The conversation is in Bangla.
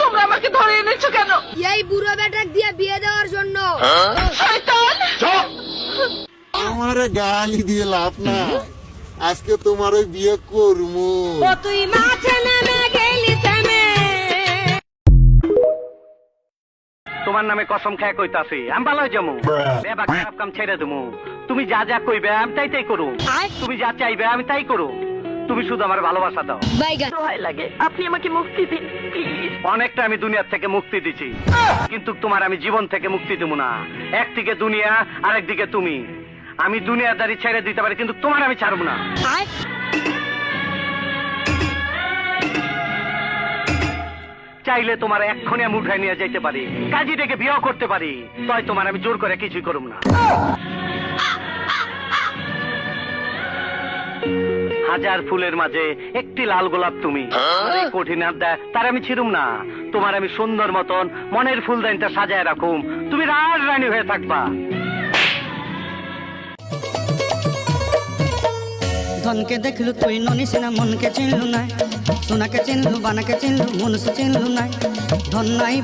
তোমরা আমাকে ধরে এনেছো কেন? এই বুড়ো বেটাক দিয়ে বিয়ে দেওয়ার জন্য। শয়তান! আমার গালি দিয়ে লাভ না, আজকে তোমার ওই বিয়ে করবো। তুই মাঠে নেমে গেলি থেমে। তোমার নামে কসম খায় কইতাছি আমি ভালো যাবো, বেবা খারাপ কাম ছেড়ে দেবো। তুমি যা যা কইবে আমি তাই তাই করো, তুমি যা চাইবে আমি তাই করো। তুমি শুধু আমার ভালোবাসা দাও। দোহাই লাগে, আপনি আমাকে মুক্তি দিন প্লিজ। অনেকটা আমি দুনিয়ার থেকে মুক্তি দিছি, কিন্তু তোমার আমি জীবন থেকে মুক্তি দেবো না। একদিকে দুনিয়া আর একদিকে তুমি। আমি দুনিয়াদারি ছেড়ে দিতে পারি, কিন্তু তোমার আমি ছাড়বো না। চাইলে তোমার এক্ষুনি আমি উঠাই নিয়ে যেতে পারি, কাজী ডেকে বিয়ে করতে পারি, তাই তোমার আমি জোর করে কিছুই করব না। হাজার ফুলের মাঝে একটি লাল গোলাপ তুমি, কঠিন হাত দেয় তার আমি ছিড়ুম না। তোমার আমি সুন্দর মতন মনের ফুলদানিটা সাজায় রাখুম, তুমি রাজ রানী হয়ে থাকবা। ধনকে দেখলু তুই ননিস না, মনকে চিনলু না, সোনাকে চিনলু, বানাকে চিনলু, মনুষ চিনলু না। ধন নাই